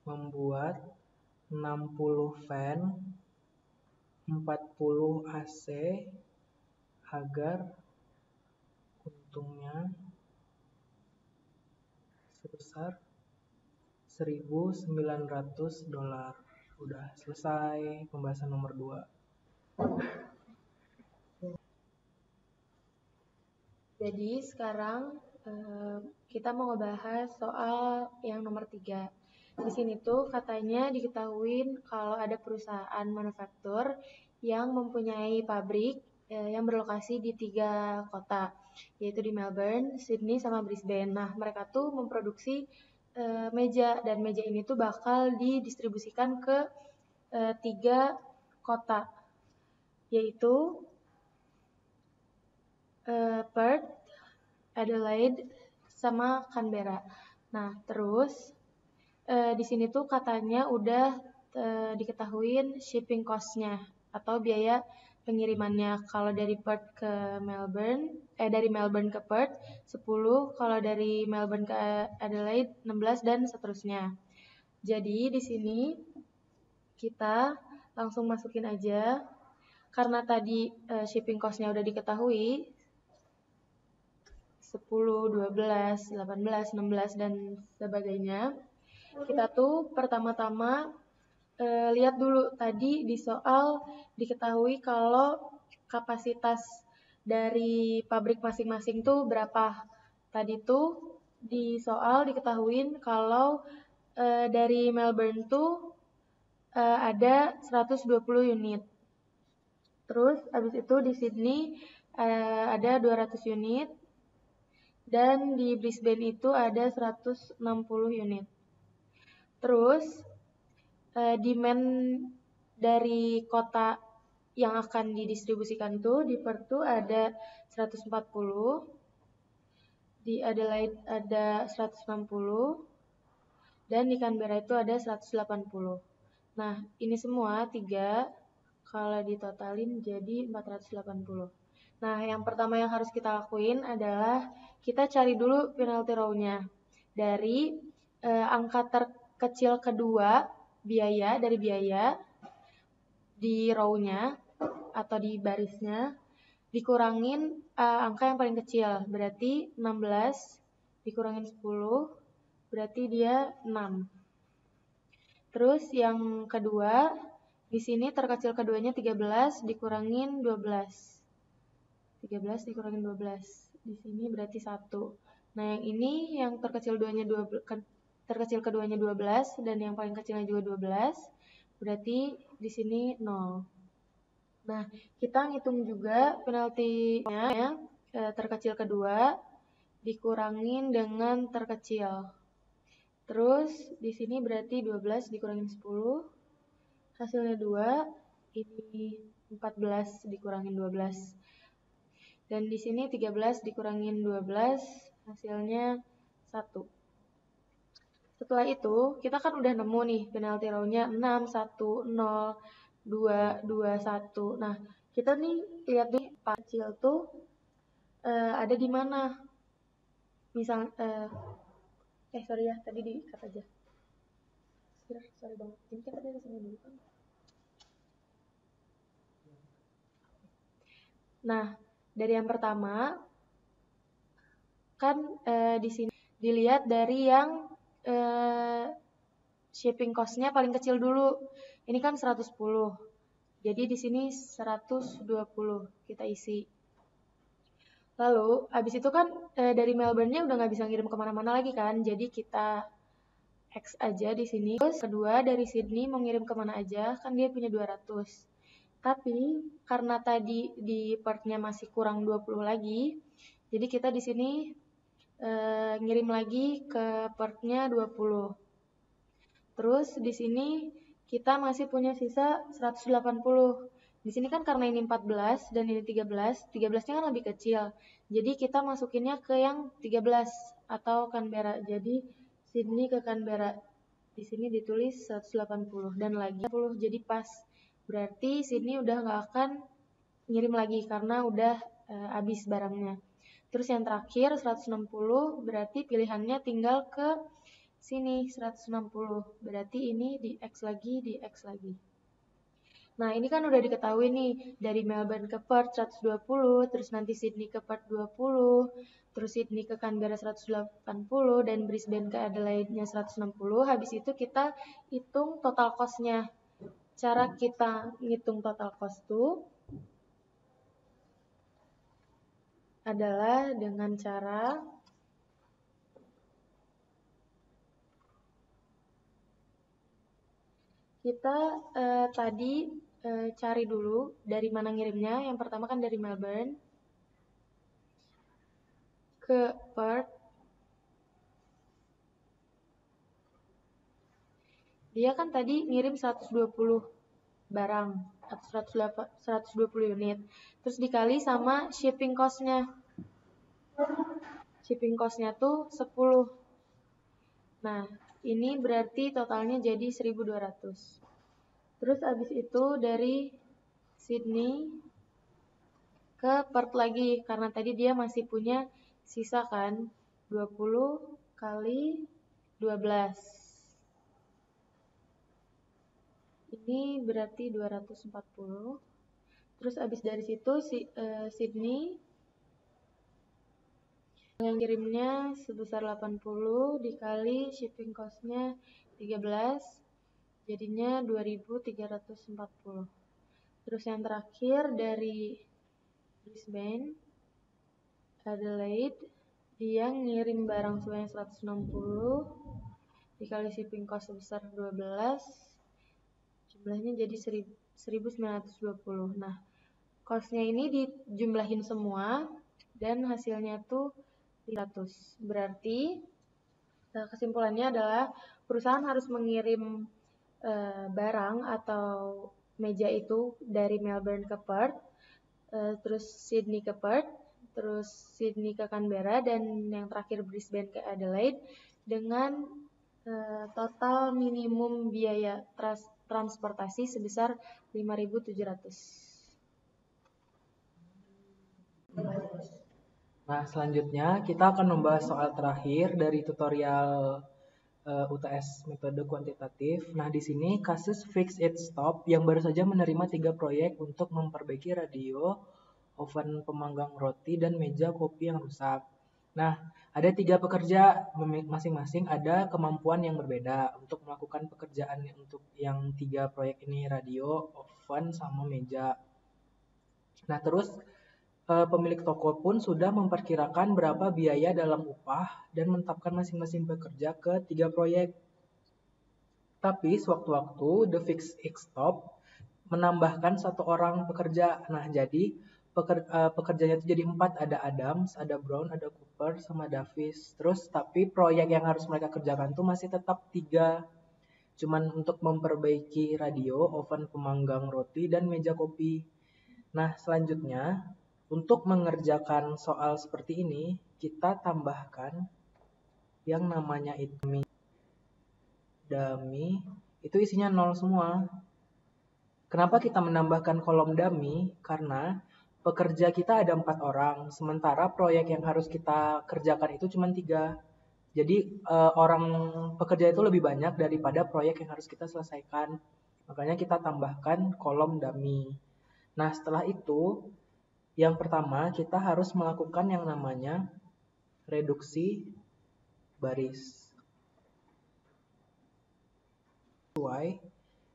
membuat 60 fan, 40 AC agar untungnya sebesar $1.900. Udah selesai pembahasan nomor 2. Jadi sekarang kita mau ngebahas soal yang nomor 3. Di sini tuh katanya diketahui kalau ada perusahaan manufaktur yang mempunyai pabrik yang berlokasi di 3 kota, yaitu di Melbourne, Sydney, sama Brisbane. Nah, mereka tuh memproduksi meja, dan meja ini tuh bakal didistribusikan ke 3 kota, yaitu Perth, Adelaide, sama Canberra. Nah, terus di sini tuh katanya udah diketahuin shipping cost-nya atau biaya pengirimannya. Kalau dari Perth ke Melbourne, dari Melbourne ke Perth 10, kalau dari Melbourne ke Adelaide 16, dan seterusnya. Jadi di sini kita langsung masukin aja, karena tadi shipping cost-nya udah diketahui 10, 12, 18, 16, dan sebagainya. Kita tuh pertama-tama lihat dulu tadi di soal diketahui kalau kapasitas dari pabrik masing-masing tuh berapa. Tadi tuh di soal diketahuin kalau dari Melbourne tuh ada 120 unit. Terus abis itu di Sydney ada 200 unit. Dan di Brisbane itu ada 160 unit. Terus demand dari kota yang akan didistribusikan tuh di Perth tuh ada 140, di Adelaide ada 160, dan di Canberra itu ada 180. Nah, ini semua 3 kalau ditotalin jadi 480. Nah, yang pertama yang harus kita lakuin adalah kita cari dulu penalty row-nya. Dari angka terkecil kedua dari biaya di row-nya atau di barisnya dikurangin angka yang paling kecil. Berarti 16 dikurangin 10 berarti dia 6. Terus yang kedua, di sini terkecil keduanya 13 dikurangin 12. 13 dikurangin 12. Di sini berarti 1. Nah, yang ini yang terkecil keduanya terkecil keduanya 12 dan yang paling kecilnya juga 12, berarti di sini 0. Nah, kita ngitung juga penaltinya terkecil kedua dikurangin dengan terkecil. Terus di sini berarti 12 dikurangin 10, hasilnya 2, ini 14 dikurangin 12. Dan di sini 13 dikurangin 12, hasilnya 1. Setelah itu, kita kan udah nemu nih penalti row-nya 6, 1, 0, 2, 2, 1. Nah, kita nih lihat nih pak kecil tuh ada di mana. Misal, sorry ya, tadi di-cut aja. Sorry banget. Ini kita dari sini dulu kan. Nah, dari yang pertama, kan di sini dilihat dari yang shipping cost-nya paling kecil dulu. Ini kan 110. Jadi di sini 120 kita isi. Lalu, abis itu kan dari Melbourne-nya udah nggak bisa ngirim kemana-mana lagi kan. Jadi kita X aja di sini. Terus kedua dari Sydney mau ngirim kemana aja, kan dia punya 200. Tapi karena tadi di part-nya masih kurang 20 lagi, jadi kita di sini ngirim lagi ke part-nya 20. Terus di sini kita masih punya sisa 180. Di sini kan karena ini 14 dan ini 13, 13-nya kan lebih kecil. Jadi kita masukinnya ke yang 13 atau Canberra. Jadi Sydney ke Canberra. Di sini ditulis 180 dan lagi 10, jadi pas. Berarti Sydney udah nggak akan ngirim lagi karena udah habis barangnya. Terus yang terakhir 160, berarti pilihannya tinggal ke sini 160. Berarti ini di X lagi, di X lagi. Nah, ini kan udah diketahui nih, dari Melbourne ke Perth 120, terus nanti Sydney ke Perth 20, terus Sydney ke Canberra 180, dan Brisbane ke Adelaide-nya 160. Habis itu kita hitung total cost-nya. Cara kita ngitung total cost tuh adalah dengan cara kita tadi cari dulu dari mana ngirimnya. Yang pertama kan dari Melbourne ke Perth. Dia kan tadi ngirim 120 barang atau 120 unit. Terus dikali sama shipping cost-nya. Shipping cost-nya tuh 10. Nah, ini berarti totalnya jadi 1.200. Terus abis itu dari Sydney ke Perth lagi, karena tadi dia masih punya sisa kan, 20 kali 12. Ini berarti 240. Terus abis dari situ Sydney yang kirimnya sebesar 80 dikali shipping cost-nya 13, jadinya 2.340. Terus yang terakhir dari Brisbane, Adelaide, dia ngirim barang sebanyak 160 dikali shipping cost sebesar 12, jumlahnya jadi 1.920. Nah, cost-nya ini dijumlahin semua dan hasilnya tuh 100. Berarti kesimpulannya adalah perusahaan harus mengirim barang atau meja itu dari Melbourne ke Perth, terus Sydney ke Perth, terus Sydney ke Canberra, dan yang terakhir Brisbane ke Adelaide dengan total minimum biaya transportasi sebesar 5.700. Nah, selanjutnya kita akan membahas soal terakhir dari tutorial UTS metode kuantitatif. Nah, di sini kasus Fix It Stop yang baru saja menerima 3 proyek untuk memperbaiki radio, oven pemanggang roti, dan meja kopi yang rusak. Nah, ada 3 pekerja, masing-masing ada kemampuan yang berbeda untuk melakukan pekerjaan untuk yang 3 proyek ini, radio, oven, sama meja. Nah, terus pemilik toko pun sudah memperkirakan berapa biaya dalam upah dan menetapkan masing-masing pekerja ke 3 proyek. Tapi sewaktu-waktu The Fix X Stop menambahkan 1 orang pekerja. Nah, jadi pekerjanya itu jadi 4, ada Adams, ada Brown, ada Cooper, sama Davis. Terus tapi proyek yang harus mereka kerjakan tuh masih tetap 3. Cuman untuk memperbaiki radio, oven pemanggang roti, dan meja kopi. Nah, selanjutnya untuk mengerjakan soal seperti ini, kita tambahkan yang namanya itu dummy, itu isinya 0 semua. Kenapa kita menambahkan kolom dummy? Karena pekerja kita ada 4 orang, sementara proyek yang harus kita kerjakan itu cuma 3. Jadi orang pekerja itu lebih banyak daripada proyek yang harus kita selesaikan. Makanya kita tambahkan kolom dummy. Nah, setelah itu, yang pertama kita harus melakukan yang namanya reduksi baris.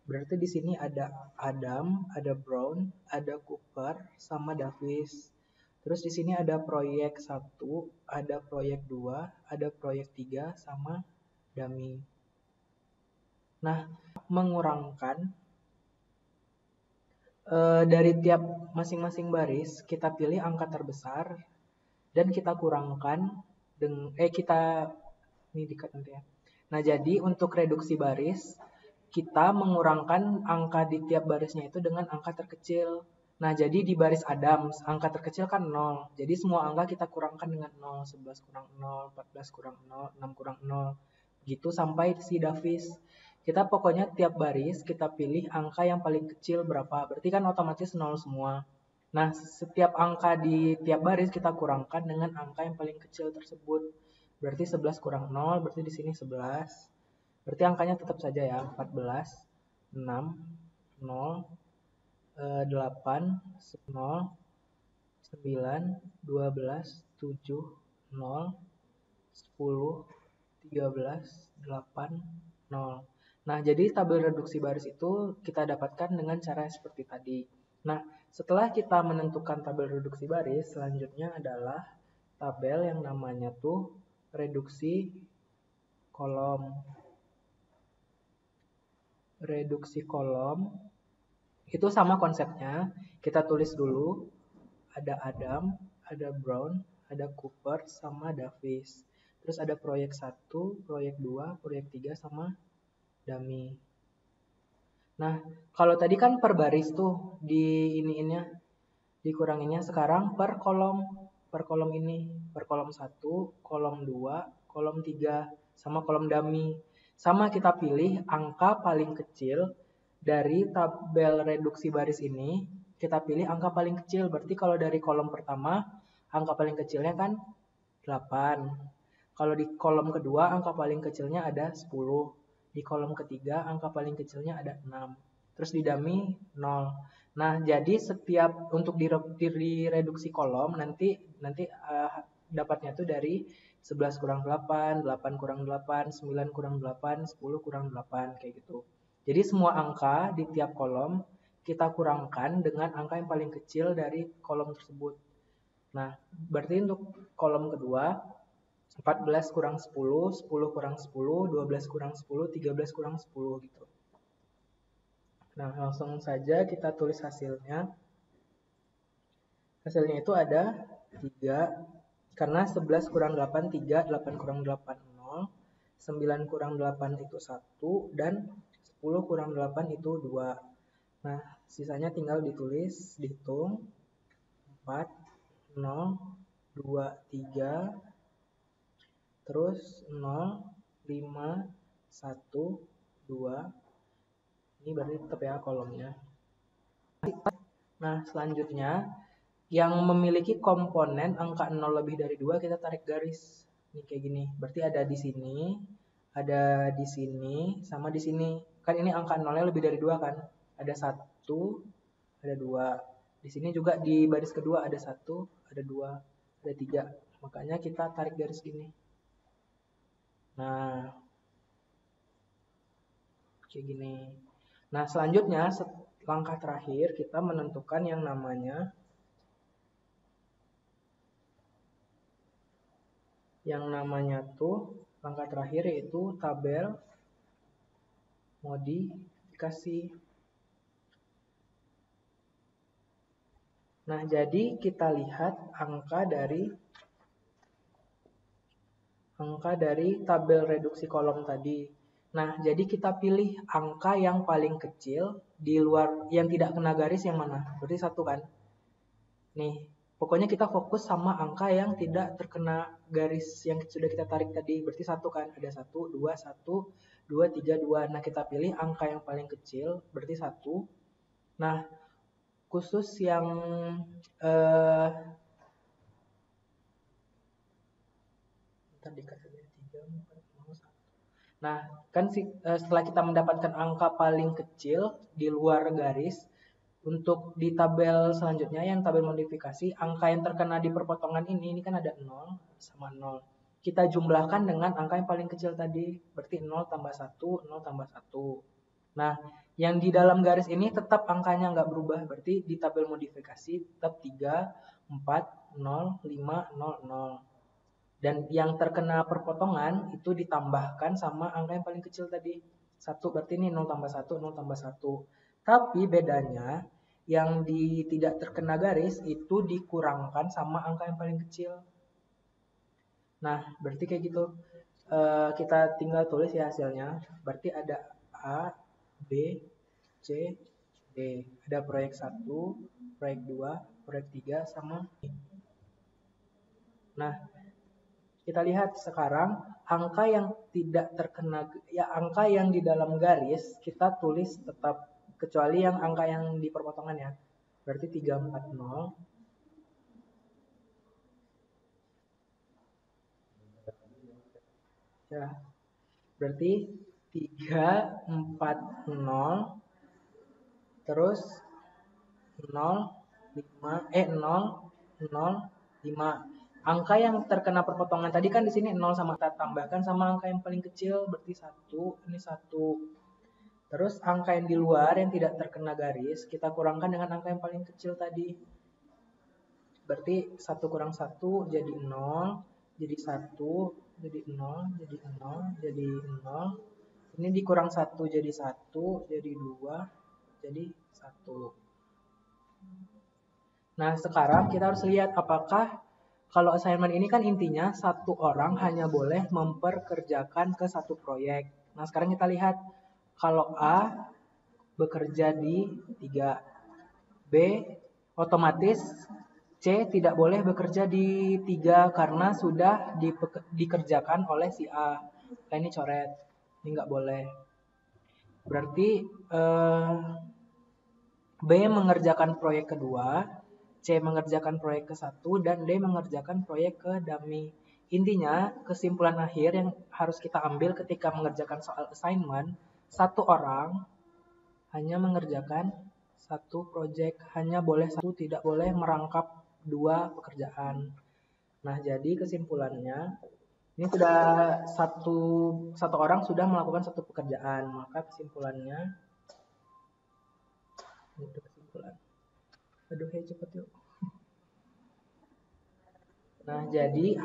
Berarti di sini ada Adam, ada Brown, ada Cooper, sama Davis. Terus di sini ada proyek 1, ada proyek 2, ada proyek 3, sama dummy. Nah, mengurangkan dari tiap masing-masing baris, kita pilih angka terbesar dan kita kurangkan ini dikat nanti ya. Nah, jadi untuk reduksi baris, kita mengurangkan angka di tiap barisnya itu dengan angka terkecil. Nah, jadi di baris Adams, angka terkecil kan 0. Jadi semua angka kita kurangkan dengan 0. 11 kurang 0, 14 kurang 0, 6 kurang 0. Gitu sampai si Davis. Kita pokoknya tiap baris kita pilih angka yang paling kecil berapa. Berarti kan otomatis 0 semua. Nah, setiap angka di tiap baris kita kurangkan dengan angka yang paling kecil tersebut. Berarti 11 kurang 0, berarti di sini 11. Berarti angkanya tetap saja ya, 14, 6, 0, 8, 0, 9, 12, 7, 0, 10, 13, 8, 0. Nah, jadi tabel reduksi baris itu kita dapatkan dengan cara seperti tadi. Nah, setelah kita menentukan tabel reduksi baris, selanjutnya adalah tabel yang namanya tuh reduksi kolom. Reduksi kolom itu sama konsepnya. Kita tulis dulu, ada Adam, ada Brown, ada Cooper, sama Davis. Terus ada proyek 1, proyek 2, proyek 3, sama dummy. Nah, kalau tadi kan per baris tuh di iniinnya, dikuranginnya. Sekarang per kolom ini, per kolom 1, kolom 2, kolom 3, sama kolom dummy. Sama kita pilih angka paling kecil dari tabel reduksi baris ini, kita pilih angka paling kecil. Berarti kalau dari kolom pertama, angka paling kecilnya kan 8. Kalau di kolom kedua, angka paling kecilnya ada 10. Di kolom ketiga, angka paling kecilnya ada 6. Terus di dummy 0. Nah, jadi setiap untuk direduksi kolom nanti dapatnya tuh dari 11 kurang 8, 8 kurang 8, 9 kurang 8, 10 kurang 8, kayak gitu. Jadi semua angka di tiap kolom kita kurangkan dengan angka yang paling kecil dari kolom tersebut. Nah, berarti untuk kolom kedua 14 kurang 10, 10 kurang 10, 12 kurang 10, 13 kurang 10 gitu. Nah, langsung saja kita tulis hasilnya. Hasilnya itu ada 3, karena 11 kurang 8, 3, 8 kurang 8, 0, 9 kurang 8 itu 1, dan 10 kurang 8 itu 2. Nah, sisanya tinggal ditulis, dihitung. 4, 0, 2, 3, terus 0, 5, 1, 2. Ini berarti tetap ya kolomnya. Nah, selanjutnya yang memiliki komponen angka 0 lebih dari 2 kita tarik garis. Ini kayak gini. Berarti ada di sini, ada di sini, sama di sini. Kan ini angka 0-nya lebih dari 2 kan? Ada 1, ada 2. Di sini juga di baris kedua ada 1, ada 2, ada 3. Makanya kita tarik garis gini. Nah, kayak gini. Nah, selanjutnya langkah terakhir kita menentukan yang namanya yang namanya tuh langkah terakhir yaitu tabel modifikasi. Nah, jadi kita lihat angka dari tabel reduksi kolom tadi. Nah, jadi kita pilih angka yang paling kecil di luar yang tidak kena garis yang mana? Berarti 1 kan? Nih, pokoknya kita fokus sama angka yang tidak terkena garis yang sudah kita tarik tadi. Berarti 1 kan? Ada 1, 2, 1, 2, 3, 2. Nah, kita pilih angka yang paling kecil, berarti 1. Nah, khusus yang Nah, kan setelah kita mendapatkan angka paling kecil di luar garis, untuk di tabel selanjutnya yang tabel modifikasi, angka yang terkena di perpotongan ini kan ada 0 sama 0. Kita jumlahkan dengan angka yang paling kecil tadi, berarti 0 tambah 1, 0 tambah 1. Nah, yang di dalam garis ini tetap angkanya nggak berubah, berarti di tabel modifikasi tetap 3, 4, 0, 5, 0, 0. Dan yang terkena perpotongan itu ditambahkan sama angka yang paling kecil tadi. 1 berarti ini 0 tambah 1, 0 tambah 1. Tapi bedanya yang tidak terkena garis itu dikurangkan sama angka yang paling kecil. Nah, berarti kayak gitu. Kita tinggal tulis ya hasilnya. Berarti ada A, B, C, D. Ada proyek 1, proyek 2, proyek 3, sama E. Nah, kita lihat sekarang angka yang tidak terkena, ya angka yang di dalam garis kita tulis tetap, kecuali yang angka yang di perpotongan ya. Berarti 340. Ya. Berarti 340 terus 0, 5. Angka yang terkena perpotongan tadi kan di sini 0 sama kita tambahkan sama angka yang paling kecil berarti 1, ini 1. Terus angka yang di luar yang tidak terkena garis kita kurangkan dengan angka yang paling kecil tadi. Berarti 1 kurang 1 jadi 0, jadi 1, jadi 0, jadi 0, jadi 0. Ini dikurang 1 jadi 1, jadi 2, jadi 1. Nah, sekarang kita harus lihat apakah kalau assignment ini kan intinya satu orang hanya boleh memperkerjakan ke satu proyek. Nah, sekarang kita lihat kalau A bekerja di 3, B otomatis C tidak boleh bekerja di 3 karena sudah dikerjakan oleh si A. Nah, ini coret, ini nggak boleh. Berarti B mengerjakan proyek kedua, C mengerjakan proyek ke-1, dan D mengerjakan proyek ke dummy. Intinya, kesimpulan akhir yang harus kita ambil ketika mengerjakan soal assignment, satu orang hanya mengerjakan satu proyek, hanya boleh satu, tidak boleh merangkap dua pekerjaan. Nah, jadi kesimpulannya, ini sudah satu orang sudah melakukan satu pekerjaan, maka kesimpulannya, itu kesimpulan. Aduh, cepet yuk. Nah, jadi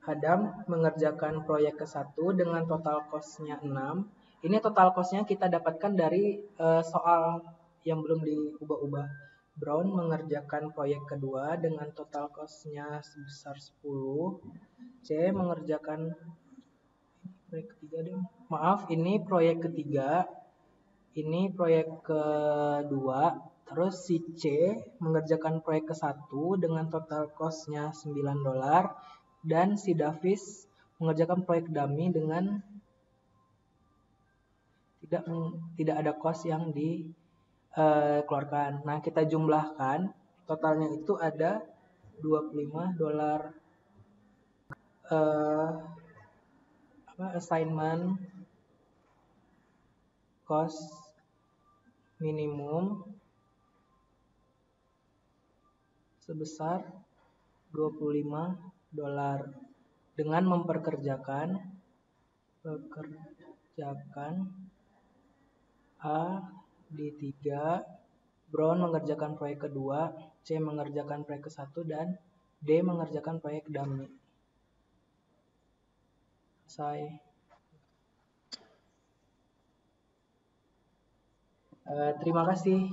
Adam mengerjakan proyek ke-1 dengan total cost-nya 6. Ini total cost-nya kita dapatkan dari soal yang belum diubah-ubah. Brown mengerjakan proyek kedua dengan total cost-nya sebesar 10. C mengerjakan proyek ketiga deh. Maaf, ini proyek ketiga. Ini proyek kedua. Terus si C mengerjakan proyek ke-1 dengan total cost-nya $9. Dan si Davis mengerjakan proyek dummy dengan tidak ada cost yang dikeluarkan. Nah, kita jumlahkan, totalnya itu ada $25. Assignment cost minimum sebesar $25 dengan memperkerjakan A di 3, Brown mengerjakan proyek kedua, C mengerjakan proyek ke-1, dan D D. Mengerjakan proyek dummy. Selesai. Terima kasih.